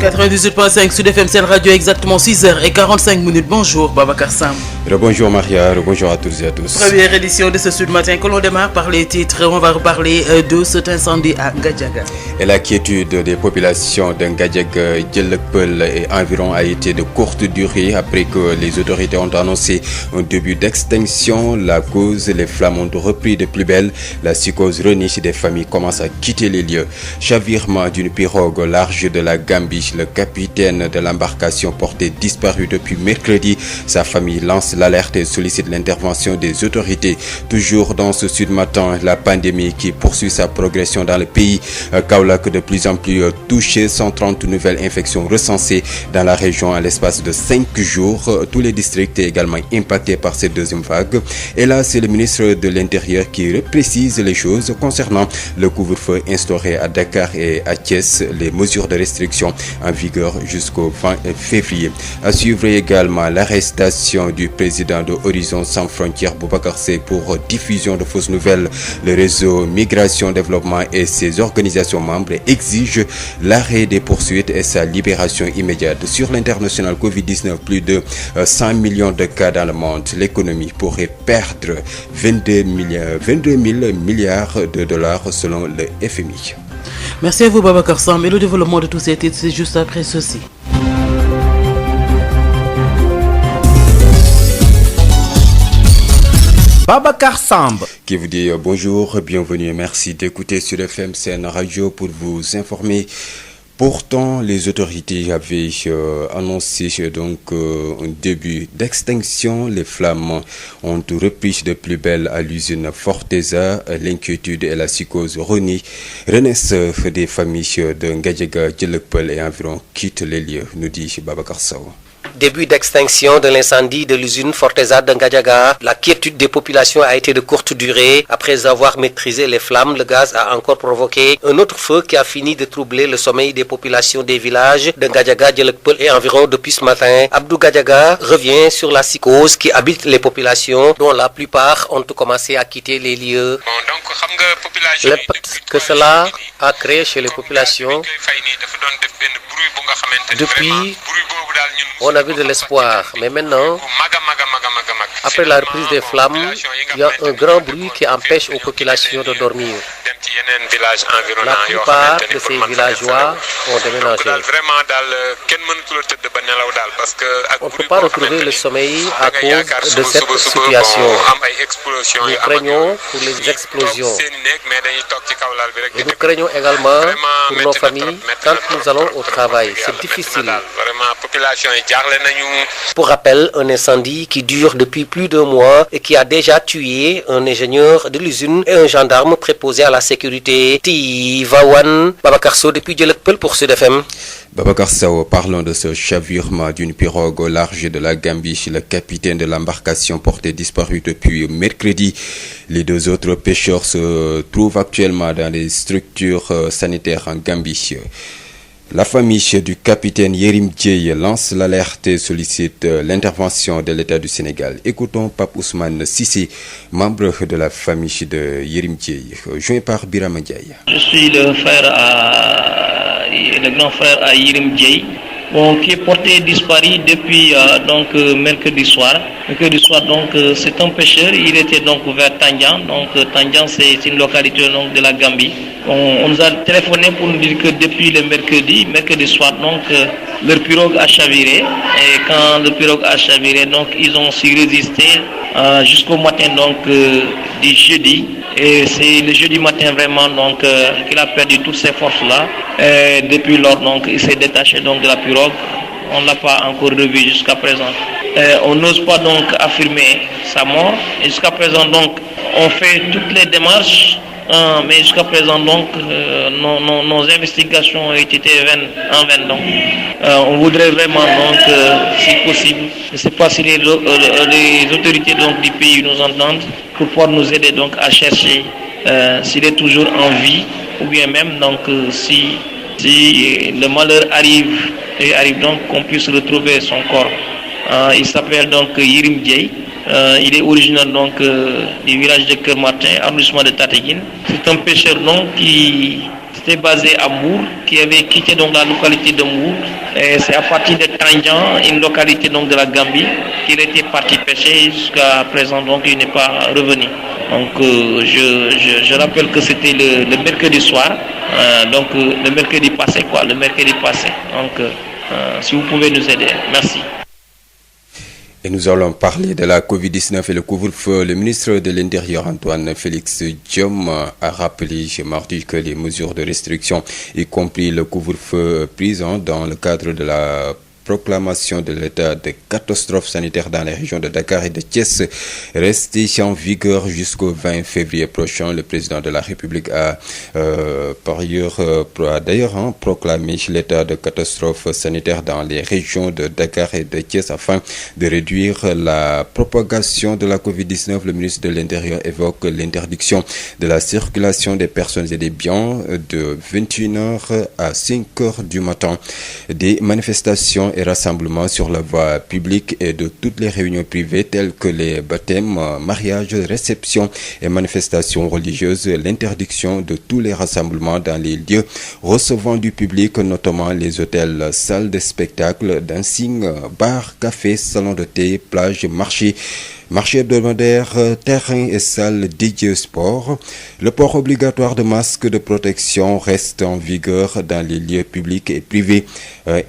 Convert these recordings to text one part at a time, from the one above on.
98.5 Sud FM, c'est radio, exactement 6h45. Bonjour Babacar Sam. Bonjour Maria, bonjour à tous et à tous. Première édition de ce Sud Matin que l'on démarre par les titres. On va reparler de cet incendie à Ngadiaga. Et la quiétude des populations de Ngadiaga, Djelekpel et environ a été de courte durée après que les autorités ont annoncé un début d'extinction. La cause, les flammes ont repris de plus belle. La psychose reniche des familles commence à quitter les lieux. Chavirement d'une pirogue au large de la Gambie, le capitaine de l'embarcation porté disparu depuis mercredi. Sa famille lance l'alerte et sollicite l'intervention des autorités. Toujours dans ce Sud Matin, la pandémie qui poursuit sa progression dans le pays. Kaolack de plus en plus touché, 130 nouvelles infections recensées dans la région à l'espace de 5 jours. Tous les districts également impactés par cette deuxième vague. Et là, c'est le ministre de l'Intérieur qui précise les choses concernant le couvre-feu instauré à Dakar et à Thiès, les mesures de restriction en vigueur jusqu'au 20 février. À suivre également l'arrestation du président de Horizon Sans Frontières, Boubacar Seye, pour diffusion de fausses nouvelles. Le réseau Migration Développement et ses organisations membres exigent l'arrêt des poursuites et sa libération immédiate. Sur l'international Covid-19, plus de 100 millions de cas dans le monde. L'économie pourrait perdre 22 000 milliards de dollars selon le FMI. Merci à vous Babacar Sam. Et le développement de tous ces titres, c'est juste après ceci. Babacar Samb qui vous dit bonjour, bienvenue et merci d'écouter sur FM CN Radio pour vous informer. Pourtant, les autorités avaient annoncé donc un début d'extinction. Les flammes ont repris de plus belle à l'usine Forteza. L'inquiétude et la psychose renaissent des familles de Ngadiaga, Djelekpel et environ quittent les lieux, nous dit Babacar Sow. Début d'extinction de l'incendie de l'usine Forteza de Ngadiaga. La quiétude des populations a été de courte durée. Après avoir maîtrisé les flammes, le gaz a encore provoqué un autre feu qui a fini de troubler le sommeil des populations des villages de Ngadiaga, Djelekpel et environ depuis ce matin. Abdou Gadiaga revient sur la psychose qui habite les populations, dont la plupart ont commencé à quitter les lieux. L'impact que cela a créé chez les populations, depuis, on a vu de l'espoir, mais maintenant, après la reprise des flammes, il y a un grand bruit qui empêche aux populations de dormir. La plupart de ces villageois ont déménagé. On ne peut pas retrouver le sommeil à cause de cette situation. Nous craignons pour les explosions. Et nous craignons également pour nos familles quand nous allons au travail. C'est difficile. Pour rappel, un incendie qui dure depuis plus d'un mois et qui a déjà tué un ingénieur de l'usine et un gendarme préposé à la sécurité. Tivaouane, Babacar Sow depuis Djelekpel pour Sud FM. Babacar Sow, parlons de ce chavirement d'une pirogue au large de la Gambie. Le capitaine de l'embarcation porté disparu depuis mercredi. Les deux autres pêcheurs se trouvent actuellement dans les structures sanitaires en Gambie. La famille du capitaine Yerim Dieye lance l'alerte et sollicite l'intervention de l'État du Sénégal. Écoutons Pape Ousmane Sissé, membre de la famille de Yerim Dieye, joint par Birama Ndiaye. Je suis le grand frère à Yerim Dieye, qui est porté disparu depuis mercredi soir. Mercredi soir, c'est un pêcheur. Il était donc vers Tandian. Tandian, c'est une localité de la Gambie. On nous a téléphoné pour nous dire que depuis le mercredi soir, leur pirogue a chaviré. Et quand le pirogue a chaviré, ils ont su résister jusqu'au matin du jeudi. Et c'est le jeudi matin vraiment qu'il a perdu toutes ses forces-là. Et depuis lors, il s'est détaché de la pirogue. On ne l'a pas encore revu jusqu'à présent. On n'ose pas affirmer sa mort. Et jusqu'à présent, on fait toutes les démarches. Mais jusqu'à présent, nos investigations ont été en vain. On voudrait vraiment, si possible, je ne sais pas si les autorités du pays nous entendent, pour pouvoir nous aider à chercher s'il est toujours en vie, ou bien même si le malheur arrive qu'on puisse retrouver son corps. Il s'appelle Yerim Dieye. Il est originaire du village de Kermartin, arrondissement de Tateguine. C'est un pêcheur qui était basé à Mour, qui avait quitté donc la localité de Mour. Et c'est à partir de Tandian, une localité donc de la Gambie, qu'il était parti pêcher. Jusqu'à présent, donc il n'est pas revenu. Donc je rappelle que c'était le mercredi soir, donc le mercredi passé. Donc si vous pouvez nous aider, merci. Et nous allons parler de la Covid-19 et le couvre-feu. Le ministre de l'Intérieur, Antoine Félix Diome, a rappelé mardi que les mesures de restriction, y compris le couvre-feu pris dans le cadre de la proclamation de l'état de catastrophe sanitaire dans les régions de Dakar et de Thiès resté en vigueur jusqu'au 20 février prochain. Le président de la République a d'ailleurs proclamé l'état de catastrophe sanitaire dans les régions de Dakar et de Thiès afin de réduire la propagation de la Covid-19. Le ministre de l'Intérieur évoque l'interdiction de la circulation des personnes et des biens de 21h à 5h du matin, des manifestations et rassemblements sur la voie publique et de toutes les réunions privées telles que les baptêmes, mariages, réceptions et manifestations religieuses, l'interdiction de tous les rassemblements dans les lieux recevant du public, notamment les hôtels, salles de spectacle, dancing, bars, cafés, salons de thé, plages, marché hebdomadaire, terrain et salles dédiées au sport. Le port obligatoire de masques de protection reste en vigueur dans les lieux publics et privés,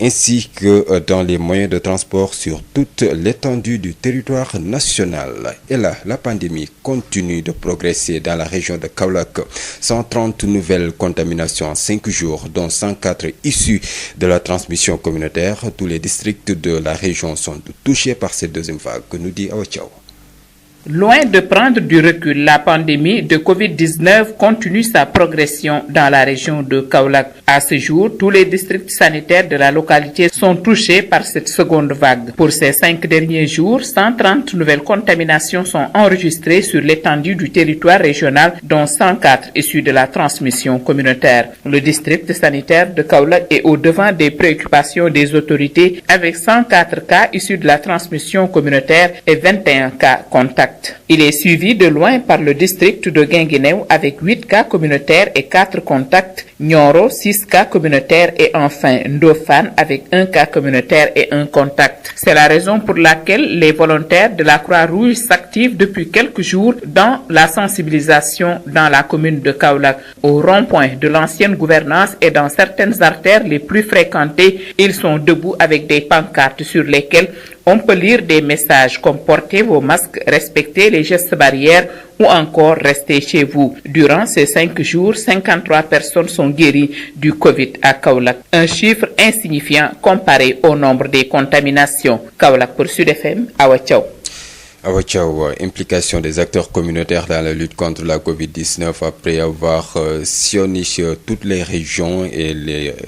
ainsi que dans les moyens de transport sur toute l'étendue du territoire national. Et là, la pandémie continue de progresser dans la région de Kaolack. 130 nouvelles contaminations en 5 jours, dont 104 issues de la transmission communautaire. Tous les districts de la région sont touchés par cette deuxième vague, nous dit Awa Thiaw. Loin de prendre du recul, la pandémie de Covid-19 continue sa progression dans la région de Kaolack. À ce jour, tous les districts sanitaires de la localité sont touchés par cette seconde vague. Pour ces 5 derniers jours, 130 nouvelles contaminations sont enregistrées sur l'étendue du territoire régional, dont 104 issues de la transmission communautaire. Le district sanitaire de Kaolack est au devant des préoccupations des autorités avec 104 cas issus de la transmission communautaire et 21 cas contacts. Il est suivi de loin par le district de Guinguinéo avec 8 cas communautaires et 4 contacts, Nioro 6 cas communautaires et enfin Ndofane avec 1 cas communautaire et 1 contact. C'est la raison pour laquelle les volontaires de la Croix-Rouge s'activent depuis quelques jours dans la sensibilisation dans la commune de Kaolack. Au rond-point de l'ancienne gouvernance et dans certaines artères les plus fréquentées, ils sont debout avec des pancartes sur lesquelles on peut lire des messages comme portez vos masques, respectez les gestes barrières ou encore restez chez vous. Durant ces 5 jours, 53 personnes sont guéries du Covid à Kaolack. Un chiffre insignifiant comparé au nombre des contaminations. Kaolack pour Sud FM, Awa Thiaw. Awa Thiaw, implication des acteurs communautaires dans la lutte contre la Covid-19 après avoir sillonné toutes les régions et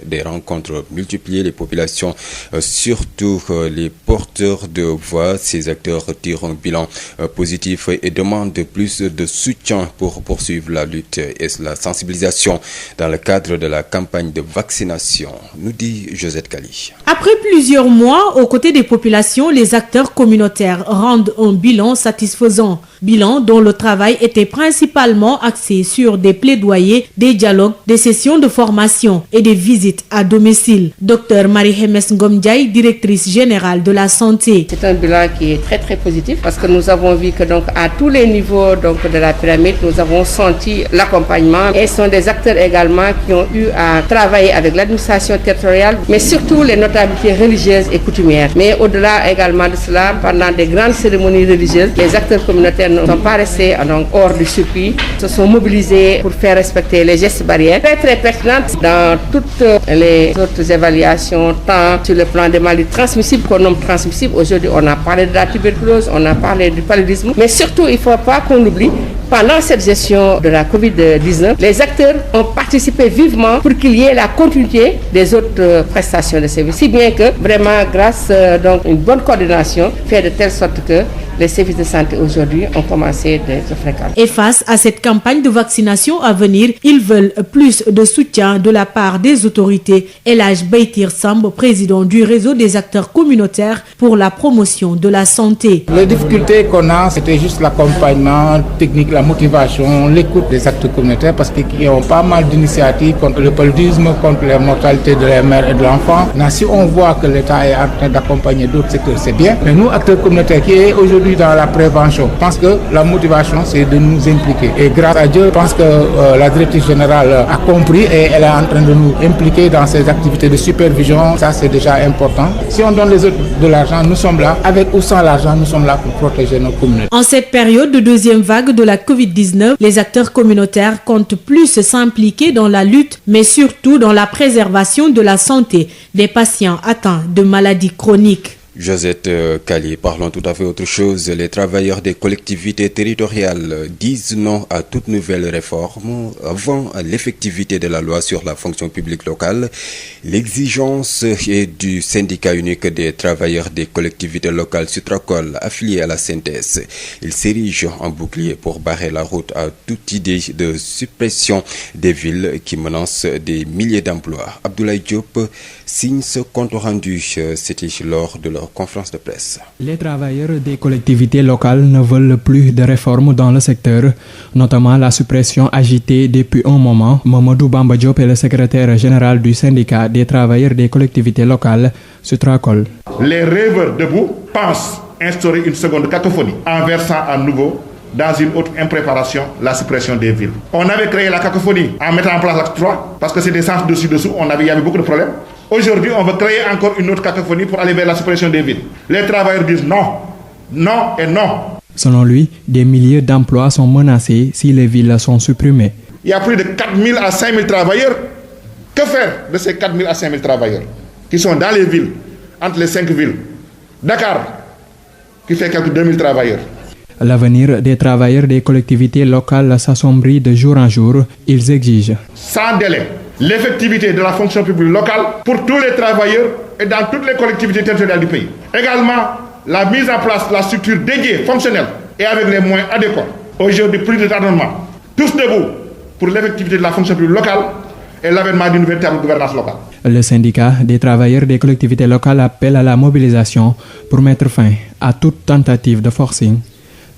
des rencontres multipliées, les populations, surtout les porteurs de voix. Ces acteurs tirent un bilan positif et demandent plus de soutien pour poursuivre la lutte et la sensibilisation dans le cadre de la campagne de vaccination, nous dit Josette Kali. Après plusieurs mois, aux côtés des populations, les acteurs communautaires rendent un bilan satisfaisant. Bilan dont le travail était principalement axé sur des plaidoyers, des dialogues, des sessions de formation et des visites à domicile. Dr Marie-Hemes Ngomdiaye, directrice générale de la santé. C'est un bilan qui est très très positif parce que nous avons vu que donc à tous les niveaux donc de la pyramide, nous avons senti l'accompagnement et ce sont des acteurs également qui ont eu à travailler avec l'administration territoriale, mais surtout les notabilités religieuses et coutumières. Mais au-delà également de cela, pendant des grandes cérémonies religieuses, les acteurs communautaires ne sont pas restés donc hors du circuit, se sont mobilisés pour faire respecter les gestes barrières. Très très pertinentes dans toutes les autres évaluations, tant sur le plan des maladies transmissibles qu'on nomme transmissibles. Aujourd'hui, on a parlé de la tuberculose, on a parlé du paludisme, mais surtout, il ne faut pas qu'on oublie, pendant cette gestion de la Covid-19, les acteurs ont participé vivement pour qu'il y ait la continuité des autres prestations de services. Si bien que, vraiment, grâce donc une bonne coordination, fait de telle sorte que les services de santé aujourd'hui ont commencé d'être fréquents. Et face à cette campagne de vaccination à venir, ils veulent plus de soutien de la part des autorités. Elhaj Beitir Samb, président du réseau des acteurs communautaires pour la promotion de la santé. Les difficultés qu'on a, c'était juste l'accompagnement technique, la motivation, l'écoute des acteurs communautaires parce qu'ils ont pas mal d'initiatives contre le paludisme, contre la mortalité de la mère et de l'enfant. Si on voit que l'État est en train d'accompagner d'autres secteurs, c'est bien. Mais nous, acteurs communautaires qui est aujourd'hui dans la prévention, je pense que la motivation, c'est de nous impliquer. Et grâce à Dieu, je pense que la directrice générale a compris et elle est en train de nous impliquer dans ces activités de supervision. Ça, c'est déjà important. Si on donne les autres de l'argent, nous sommes là. Avec ou sans l'argent, nous sommes là pour protéger nos communautés. En cette période de deuxième vague de la Covid-19, les acteurs communautaires comptent plus s'impliquer dans la lutte, mais surtout dans la préservation de la santé des patients atteints de maladies chroniques. Josette Kali, parlons tout à fait autre chose. Les travailleurs des collectivités territoriales disent non à toute nouvelle réforme avant l'effectivité de la loi sur la fonction publique locale. L'exigence est du syndicat unique des travailleurs des collectivités locales Sutracol, affilié à la CNTS. Il s'érige en bouclier pour barrer la route à toute idée de suppression des villes qui menacent des milliers d'emplois. Abdoulaye Diop signe ce compte rendu. C'était lors de leur conférence de presse. Les travailleurs des collectivités locales ne veulent plus de réformes dans le secteur, notamment la suppression agitée depuis un moment. Mamadou Bamba Diop est le secrétaire général du syndicat des travailleurs des collectivités locales, Sutracol. Les rêveurs debout pensent instaurer une seconde cacophonie en versant à nouveau dans une autre impréparation la suppression des villes. On avait créé la cacophonie en mettant en place l'acte 3 parce que c'est des sens dessus-dessous, il y avait beaucoup de problèmes. Aujourd'hui, on veut créer encore une autre cacophonie pour aller vers la suppression des villes. Les travailleurs disent non, non et non. Selon lui, des milliers d'emplois sont menacés si les villes sont supprimées. Il y a plus de 4 000 à 5 000 travailleurs. Que faire de ces 4 000 à 5 000 travailleurs qui sont dans les villes, entre les 5 villes? Dakar, qui fait quelques 2 000 travailleurs. L'avenir des travailleurs des collectivités locales s'assombrit de jour en jour. Ils exigent sans délai l'effectivité de la fonction publique locale pour tous les travailleurs et dans toutes les collectivités territoriales du pays. Également, la mise en place de la structure dédiée, fonctionnelle et avec les moyens adéquats. Aujourd'hui, plus de tardement. Tous debout pour l'effectivité de la fonction publique locale et l'avènement d'une véritable gouvernance locale. Le syndicat des travailleurs des collectivités locales appelle à la mobilisation pour mettre fin à toute tentative de forcing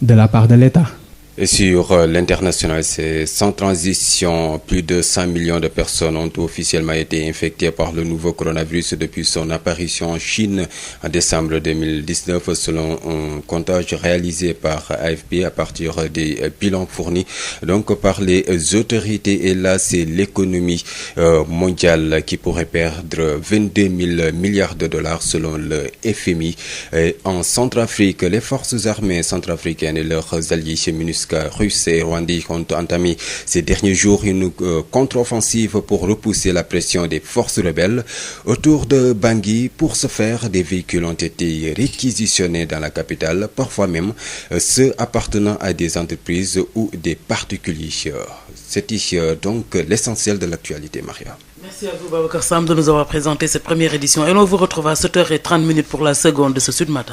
de la part de l'État. Et sur l'international, c'est sans transition, plus de 100 millions de personnes ont officiellement été infectées par le nouveau coronavirus depuis son apparition en Chine en décembre 2019, selon un comptage réalisé par AFP à partir des bilans fournis donc par les autorités. Et là, c'est l'économie mondiale qui pourrait perdre 22 000 milliards de dollars selon le FMI. Et en Centrafrique, les forces armées centrafricaines et leurs alliés MINUSCA russes et rwandais ont entamé ces derniers jours une contre-offensive pour repousser la pression des forces rebelles autour de Bangui. Pour ce faire, des véhicules ont été réquisitionnés dans la capitale, parfois même ceux appartenant à des entreprises ou des particuliers. C'était donc l'essentiel de l'actualité, Maria. Merci à vous, Babacar Sam, de nous avoir présenté cette première édition. Et on vous retrouve à 7h30 pour la seconde de ce Sud Matin.